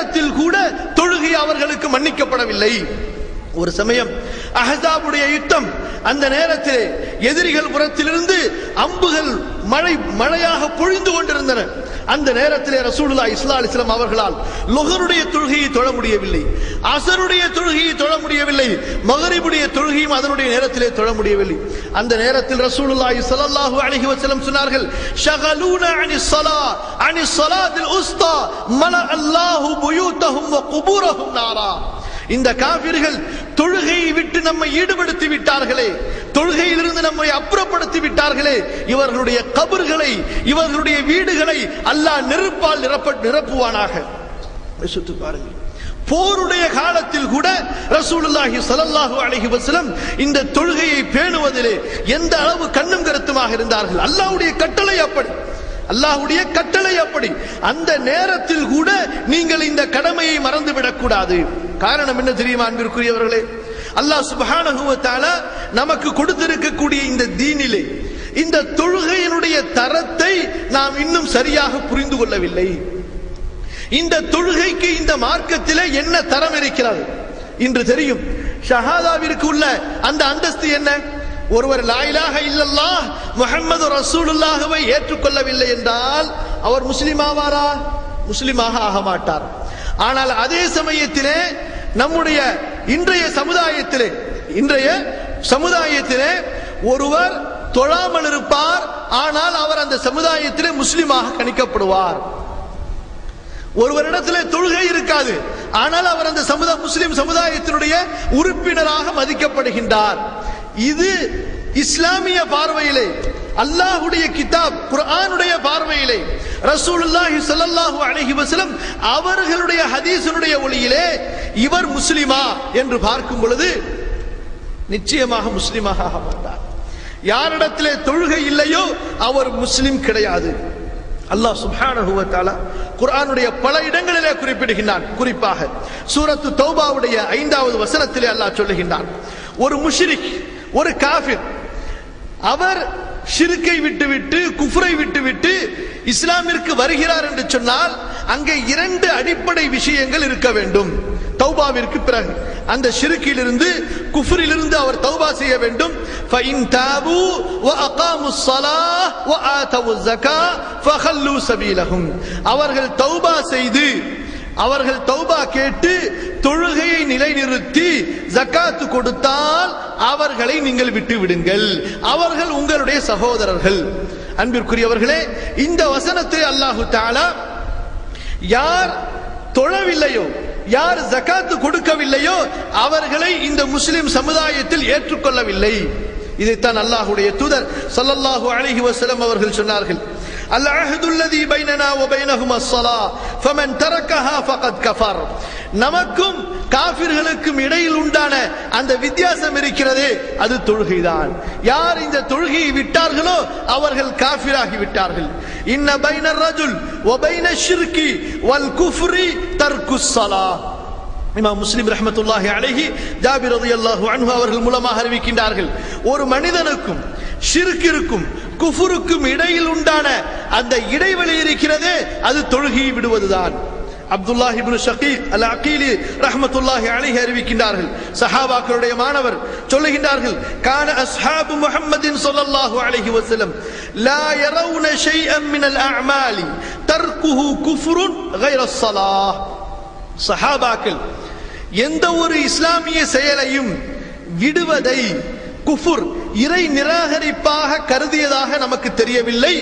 நேரத்தில் கூட தொழுகை அவர்களுக்கு மன்னிக்கப்படவில்லை. ஒரு சமயம் அஹ்ஸாபுடைய யுத்தம், அந்த நேரத்தில் எதிரிகள் புறத்திலிருந்து அம்புகள் மழையாக பொழிந்து கொண்டிருந்தன. அந்த நேரத்தில் ரசூலுல்லாஹி ஸல்லல்லாஹு அலைஹி வஸல்லம் அவர்களால் லுஹருடைய தொழுகையை தொழ முடியவில்லை, அஸருடைய தொழுகையை தொழ முடியவில்லை, மக்ரிபுடைய தொழுகையும் அதனுடைய நேரத்திலே தொழ முடியவில்லை. அந்த நேரத்தில் ரசூலுல்லாஹி ஸல்லல்லாஹு அலைஹி வஸல்லம் சொன்னார்கள், ஷகலூனா அனிஸ் ஸலாத்தில் உஸ்தா மல அல்லாஹு புயூதஹும் வ குபூரஹும் நாரா. இந்த காபிர்கள் தொழுகையை விட்டு நம்மை ஈடுபடுத்தி விட்டார்களே, தொழுகையிலிருந்து நம்மை அப்புறப்படுத்தி விட்டார்களே, இவர்களுடைய கபர்களை, இவர்களுடைய வீடுகளை அல்லாஹ் நெருப்பால் நிரப்புவானாக. யோசித்து பாருங்கள், போருடைய காலத்தில் கூட ரசூலுல்லாஹி ஸல்லல்லாஹு அலைஹி வஸல்லம் இந்த தொழுகையை பேணுவதிலே எந்த அளவு கண்ணும் கருத்துமாக இருந்தார்கள். அல்லாஹ்வுடைய கட்டளை அப்படி, அல்லாஹ்வுடைய கட்டளை அப்படி. அந்த நேரத்தில் கூட நீங்கள் இந்த கடமையை மறந்துவிடக் கூடாது. காரணம் என்ன தெரியுமா அன்பிற்குரியவர்களே? அல்லாஹ் சுப்ஹானஹு வ தஆலா நமக்கு கொடுத்திருக்கக்கூடிய இந்த தீனிலே இந்த தொழுகையினுடைய தரத்தை நாம் இன்னும் சரியாக புரிந்து கொள்ளவில்லை. இந்த தொழுகைக்கு இந்த மார்க்கத்திலே என்ன தரம் இருக்கிறது இன்று தெரியும். ஷஹாதாவிற்கு உள்ள அந்த அந்தஸ்து என்ன? ஒருவர் லா இலாஹ இல்லல்லாஹ் முஹம்மது ரசூலுல்லாஹ்வை ஏற்றுக்கொள்ளவில்லை என்றால் அவர் முஸ்லிம் ஆவாரா? முஸ்லிமாக ஆக மாட்டார். ஆனால் அதே சமயத்திலே நம்முடைய இன்றைய சமுதாயத்திலே ஒருவர் தொழாமல் இருப்பார், ஆனால் அவர் அந்த சமுதாயத்திலே முஸ்லிமாக கணிக்கப்படுவார். ஒருவரிடத்திலே தொழுகை இருக்காது, ஆனால் அவர் அந்த முஸ்லிம் சமுதாயத்தினுடைய உறுப்பினராக மதிக்கப்படுகின்றார். இது இஸ்லாமிய பார்வையிலே, அல்லாஹ்வுடைய கிதாப் குர்ஆனுடைய பார்வையிலே, ரசூலுல்லாஹி ஸல்லல்லாஹு அலைஹி வஸல்லம் அவர்களுடைய ஹதீஸினுடைய ஒளியிலே இவர் முஸ்லிமா என்று பார்க்கும் பொழுது நிச்சயமாக முஸ்லிமாக ஆக மாட்டார். யாரிடத்திலே தொழுகை இல்லையோ அவர் முஸ்லிம் கிடையாது. அல்லாஹ் சுப்ஹானஹு வ தஆலா குர்ஆனுடைய பல இடங்களிலே குறிப்பிடுகின்றான். குறிப்பாக சூரத்து தௌபாவுடைய 5வது வசனத்திலே அல்லாஹ் சொல்லுகின்றான், ஒரு முஷ்ரிக், ஒரு காஃபிர், அவர் ஷிர்கை விட்டுவிட்டு குஃப்ரை விட்டுவிட்டு இஸ்லாமிற்கு வருகிறார் என்று சொன்னால் அங்கே 2 அடிப்படை விஷயங்கள் இருக்க வேண்டும். தௌபாவிற்கு பிறகு அந்த ஷிர்கிலிருந்து குஃப்ரிலிருந்து அவர் தௌபா செய்ய வேண்டும். ஃபஇன் தாபு வ அகாமுஸ் ஸலாஹ் வ ஆதவுஸ் ஸகாத் ஃபஹல்லு சபீலஹும். அவர்கள் தௌபா செய்து, அவர்கள் தௌபா கேட்டு தொழுகையை நிலைநிறுத்தி ஜகாத் கொடுத்தால் அவர்களை நீங்கள் விட்டு விடுங்கள், அவர்கள் உங்களுடைய சகோதரர்கள். அன்பிற்குரியவர்களே, இந்த வசனத்தை அல்லாஹு தஆலா யார் தொழவில்லையோ, யார் ஜகாத் கொடுக்கவில்லையோ அவர்களை இந்த முஸ்லிம் சமுதாயத்தில் ஏற்றுக்கொள்ளவில்லை. இதைத்தான் அல்லாஹ்வுடைய தூதர் ஸல்லல்லாஹு அலைஹி வஸல்லம் அவர்கள் சொன்னார்கள், அல்-அஹ்து அல்லதி பைனனா வ பைனஹும் அஸ்-ஸலாஹ் ஃபமன் தரக்கஹா ஃபகத் கஃபர். நமக்கும் காஃபிர்களுக்கும் இடையில் உண்டான அந்த வித்தியாசம் இருக்கிறதே, அது தொழுகைதான். யார் இந்த தொழுகையை விட்டார்களோ அவர்கள் காஃபிராகி விட்டார்கள். இன்ன பைனர் ரஜுல் வ பைனஷ் ஷிர்கி வல் குஃப்ரி தர்குஸ் ஸலாஹ். இமாம் முஸ்லிம் ரஹ்மத்துல்லாஹி அலைஹி ஜாபிர் ரலியல்லாஹு அன்ஹு அவர்கள் மூலமாக அறிவிக்கின்றார்கள், ஒரு மனிதனுக்கும் ஷிர்கிற்கும் குஃபுருக்கும் இடையில் உண்டான அந்த இடைவெளி இருக்கிறதே, அது தொழுகையை விடுவதுதான். அப்துல்லாஹ் இப்னு ஷகீக் அல் அகீலி ரஹ்மத்துல்லாஹி அலைஹி அறிவிக்கின்றார்கள், சஹாபாக்களுடைய மாணவர் சொல்லுகின்றார்கள், கான அஸ்ஹாபு முஹம்மதின் ஸல்லல்லாஹு அலைஹி வஸல்லம் லா யரவுன ஷைஅன் மினல் அஅமாலி தர்குஹு குஃப்ருன் கைர ஸலாஹ். சஹாபாக்கள் எந்த ஒரு இஸ்லாமிய செயலையும் விடுவதை குஃபுர், இறை நிராகரிப்பாக கருதியதாக நமக்கு தெரியவில்லை.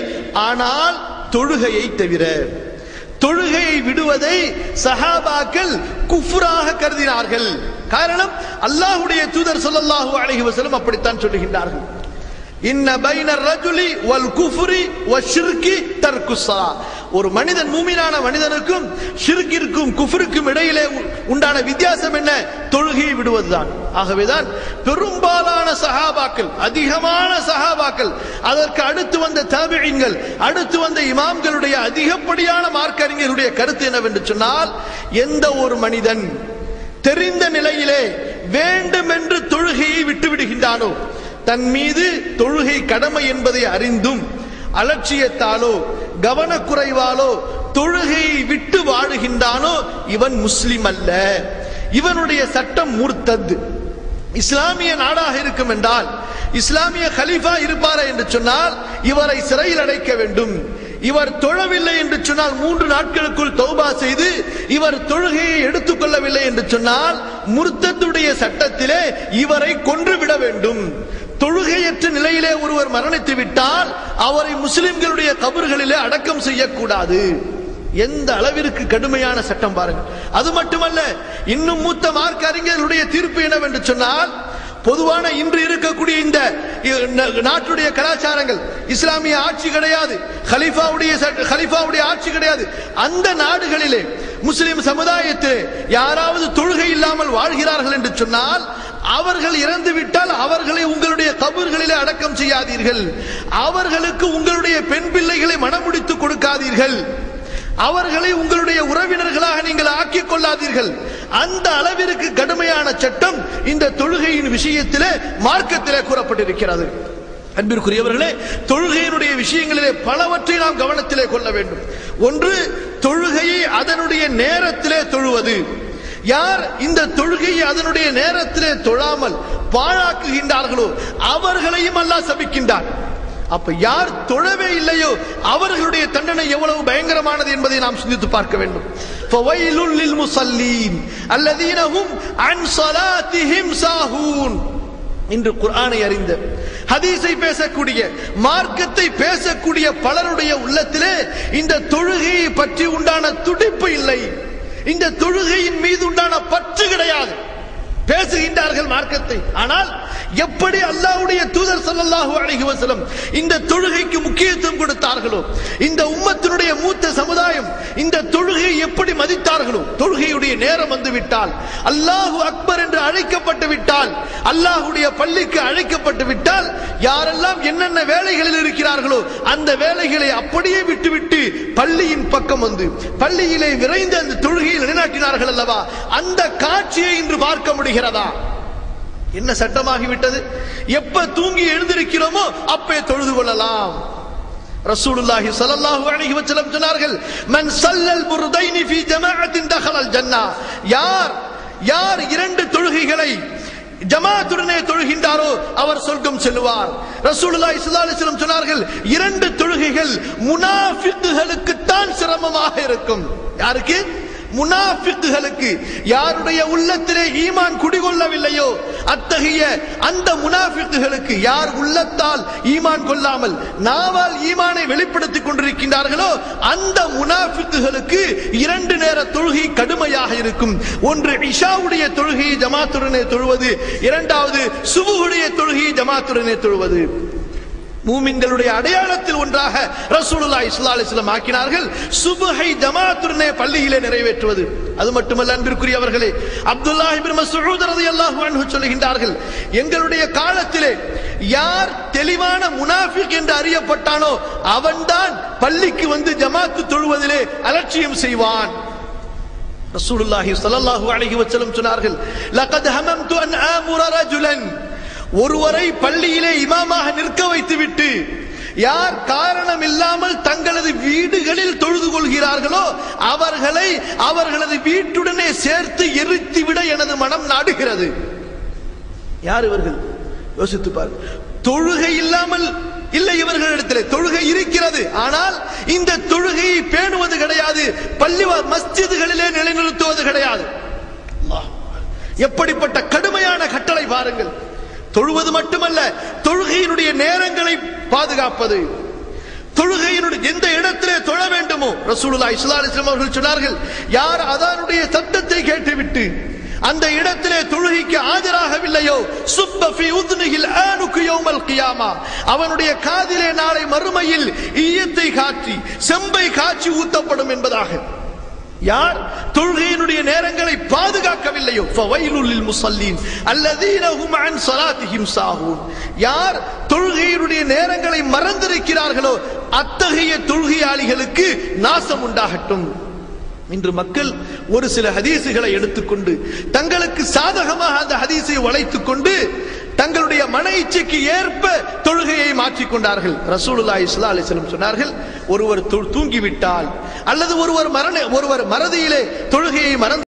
ஆனால் தொழுகையை தவிர, தொழுகையை விடுவதை சஹாபாக்கள் குஃப்ராக கருதினார்கள். காரணம், அல்லாஹ்வுடைய தூதர் ஸல்லல்லாஹு அலைஹி வஸல்லம் அப்படித்தான் சொல்லுகின்றார்கள், இன்ன பைனர் ரஜுலி வல் குஃப்ரி வஷ்ஷிர்கி தர்குஸ் ஸலாஹ். ஒரு மனிதன், மூமினான மனிதனுக்கும் ஷிர்கிற்கும் குஃப்ருக்கும் இடையிலே உண்டான வித்தியாசம் என்ன? தொழுகையை விடுவதுதான். ஆகவேதான் பெரும்பாலான சஹாபாக்கள், அதிகமான சஹாபாக்கள், அதற்கு அடுத்து வந்த தாபிஈன்கள், அடுத்து வந்த இமாம்களுடைய அதிகப்படியான மார்க்கறிஞர்களுடைய கருத்து என்னவென்று சொன்னால், எந்த ஒரு மனிதன் தெரிந்த நிலையிலே வேண்டுமென்று தொழுகையை விட்டுவிடுகின்றானோ, தன் மீது தொழுகை கடமை என்பதை அறிந்தும் அலட்சியத்தாலோ கவனக்குறைவாலோ தொழுகையை விட்டு வாழுகின்றானோ இவன் முஸ்லிம் அல்ல, இவனுடைய சட்டம் முர்த்தத். இஸ்லாமிய நாடாக இருக்கும் என்றால், இஸ்லாமிய கலீஃபா இருப்பாரா என்று சொன்னால் இவரை சிறையில் அடைக்க வேண்டும். இவர் தொழவில்லை என்று சொன்னால் 3 நாட்களுக்குள் தௌபா செய்து இவர் தொழுகையை எடுத்துக்கொள்ளவில்லை என்று சொன்னால் முர்த்தத்துடைய சட்டத்திலே இவரை கொன்றுவிட வேண்டும். தொழுகையற்ற நிலையிலே ஒருவர் மரணித்து விட்டால் அவரை முஸ்லிம்களுடைய கபர்களிலே அடக்கம் செய்யக்கூடாது. எந்த அளவிற்கு கடுமையான சட்டம் பாருங்கள். அது மட்டுமல்ல, இன்னும் மூத்த மார்க்க அறிஞர்களுடைய தீர்ப்பு என்னவென்று சொன்னால், பொதுவான இன்று இருக்கக்கூடிய இந்த நாட்டுடைய கலாச்சாரங்கள், இஸ்லாமிய ஆட்சி கிடையாது, கலீஃபாவுடைய ஆட்சி கிடையாது. அந்த நாடுகளிலே முஸ்லிம் சமுதாயத்திலே யாராவது தொழுகை இல்லாமல் வாழ்கிறார்கள் என்று சொன்னால் அவர்கள் இறந்து விட்டால் அவர்களை உங்களுடைய கபர்களிலே அடக்கம் செய்யாதீர்கள், அவர்களுக்கு உங்களுடைய பெண் பிள்ளைகளை மணமுடித்து கொடுக்காதீர்கள், அவர்களை உங்களுடைய உறவினர்களாக நீங்கள் ஆக்கிக் கொள்ளாதீர்கள். அந்த அளவிற்கு கடுமையான சட்டம் இந்த தொழுகையின் விஷயத்திலே மார்க்கத்திலே கூறப்பட்டிருக்கிறது. அன்பிற்குரியவர்களே, தொழுகையினுடைய விஷயங்களிலே பலவற்றை நாம் கவனத்திலே கொள்ள வேண்டும். ஒன்று, தொழுகையை அதனுடைய நேரத்திலே தொழுவது. யார் இந்த தொழுகையை அதனுடைய நேரத்திலே தொழாமல் பாழாக்குகின்றார்களோ அவர்களையும் அல்லாஹ் சபிக்கின்றார். அப்ப யார் தொழவே இல்லையோ அவர்களுடைய தண்டனை எவ்வளவு பயங்கரமானது என்பதை நாம் சிந்தித்து பார்க்க வேண்டும். ஃபவைலுல் லில் முஸல்லீன் அல்லதீன ஹும் அன் ஸலாத்திஹிம் சாஹூன். இன்று குர்ஆனை அறிந்த, ஹதீஸை பேசக்கூடிய, மார்க்கத்தை பேசக்கூடிய பலருடைய உள்ளத்திலே இந்த தொழுகையை பற்றி உண்டான துடிப்பு இல்லை, இந்த தொழுகையின் மீது உண்டான பற்று கிடையாது. பேசுகின்றார்கள் மார்க்கத்தை, ஆனால் எப்படி அல்லாஹ்வுடைய தூதர் ஸல்லல்லாஹு அலைஹி வஸல்லம் இந்த தொழுகைக்கு முக்கியத்துவம் கொடுத்தார்களோ, இந்த உம்மத்தினுடைய மூத்த சமுதாயம் இந்த தொழுகையை எப்படி மதித்தார்களோ, தொழுகையுடைய நேரம் வந்து விட்டால், அல்லாஹு அக்பர் என்று அழைக்கப்பட்டு விட்டால், அல்லாஹ்வுடைய பள்ளிக்கு அழைக்கப்பட்டு விட்டால், யாரெல்லாம் என்னென்ன வேலைகளில் இருக்கிறார்களோ அந்த வேலைகளை அப்படியே விட்டுவிட்டு பள்ளியின் பக்கம் வந்து பள்ளியிலே விரைந்து அந்த தொழுகையை நிலைநாட்டினார்கள் அல்லவா? அந்த காட்சியை இன்று பார்க்க முடிகிறதா? என்ன சட்டமாகிவிட்டது? எப்ப தூங்கி எழுந்திருக்கிறோமோ அப்பே தொழுது கொள்ளலாம். ரசூலுல்லாஹி ஸல்லல்லாஹு அலைஹி வஸல்லம் சொன்னார்கள், மன் ஸல்லல் புர்தைனி ஃபீ ஜமாஅத்தின் தഖலல் ஜன்னah. யார் 2 தொழுகைகளை ஜமாஅத்துடனே தொழுகின்றாரோ அவர் சொர்க்கம் செல்வார். ரசூலுல்லாஹி ஸல்லல்லாஹு அலைஹி வஸல்லம் சொன்னார்கள், 2 தொழுகைகள் முனாஃபிக்குகளுக்கு தான் சிரமமாக இருக்கும். யாருக்கு? முனாஃபிக்குகளுக்கு. யாருடைய உள்ளத்திலே ஈமான் குடிகொள்ளவில்லையோ அத்தகைய அந்த முனாஃபிக்குகளுக்கு, யார் உள்ளத்தால் ஈமான் கொள்ளாமல் நாவால் ஈமானை வெளிப்படுத்திக் கொண்டிருக்கின்றார்களோ அந்த முனாஃபிக்குகளுக்கு 2 நேர தொழுகை கடுமையாக இருக்கும். ஒன்று இஷாவுடைய தொழுகையை ஜமாத்துடனே தொழுவது, இரண்டாவது சுபுஹுடைய தொழுகையை ஜமாத்துடனே தொழுவது. மூமின்களுடைய அடையாளத்தில் ஒன்றாக ரசூலுல்லாஹி ஸல்லல்லாஹு அலைஹி வஸல்லம் ஆக்கினார்கள் சுபஹை ஜமாத்துடனே பள்ளியிலே நிறைவேற்றுவது. அது மட்டுமல்ல அன்பிற்குரியவர்களே, அப்துல்லாஹ் இப்னு மஸ்ஊத் ரலியல்லாஹு அன்ஹு சொல்லுகின்றார்கள், எங்களுடைய காலத்திலே யார் தெளிவான முனாஃபிக் என்று அறியப்பட்டானோ அவன்தான் பள்ளிக்கு வந்து ஜமாத்து தொழுவதிலே அலட்சியம் செய்வான். ரசூலுல்லாஹி ஸல்லல்லாஹு அலைஹி வஸல்லம் சொன்னார்கள், லகத் ஹமம்து அன் ஆமுர ரஜுலன். ஒருவரை பள்ளியிலே இமாமாக நிற்க வைத்துவிட்டு யார் காரணம் இல்லாமல் தங்களது வீடுகளில் தொழுது கொள்கிறார்களோ அவர்களை அவர்களது வீட்டுடனே சேர்த்து எரித்துவிட எனது மனம் நாடுகிறது. யார் இவர்கள்? யோசித்து பாருங்கள். தொழுகை இல்லாமல் இல்லை இவர்களிடத்திலே, தொழுகை இருக்கிறது, ஆனால் இந்த தொழுகையை பேணுவது கிடையாது, பள்ளி மஸ்ஜிதுகளிலே நிலைநிறுத்துவது கிடையாது. எப்படிப்பட்ட கடுமையான கட்டளை பாருங்கள். தொழுவது மட்டுமல்ல, தொழுகையினுடைய நேரங்களை பாதுகாப்பது, தொழுகையினுடைய எந்த இடத்திலே தொழ வேண்டுமோ. ரசூலுல்லாஹி ஸல்லல்லாஹு அலைஹி வஸல்லம் அவர்கள் சொன்னார்கள், யார் அதானுடைய சத்தத்தை கேட்டுவிட்டு அந்த இடத்திலே தொழுகைக்கு ஆஜராகவில்லையோ சுப்ப ஃபீ உத்னிஹில் ஆனுகு யௌமல் கியாமா, அவனுடைய காதிலே நாளை மறுமையில் ஈயத்தை காற்றி செம்பை காட்சி ஊத்தப்படும் என்பதாக. யார் தொழுகையினுடைய நேரங்களை பாதுகாக்கவில்லையோ ஃபவைலுல் லில் முஸல்லீன் அல்லதீன ஹும் அன் ஸலாத்திஹிம் சாஹூன். யார் தொழுகையினுடைய நேரங்களை மறந்திருக்கிறார்களோ அத்தகைய தொழுகையாளிகளுக்கு நாசம் உண்டாகட்டும். இன்று மக்கள் ஒரு சில ஹதீசுகளை எடுத்துக்கொண்டு தங்களுக்கு சாதகமாக அந்த ஹதீஸை வளைத்துக் கொண்டு தங்களுடைய மன இச்சைக்கு ஏற்ப தொழுகையை மாற்றிக்கொண்டார்கள். ரசூலுல்லாஹி ஸல்லல்லாஹு அலைஹி வஸல்லம் சொன்னார்கள், ஒருவர் தூங்கிவிட்டால் அல்லது ஒருவர் மறதியிலே தொழுகையை மறந்து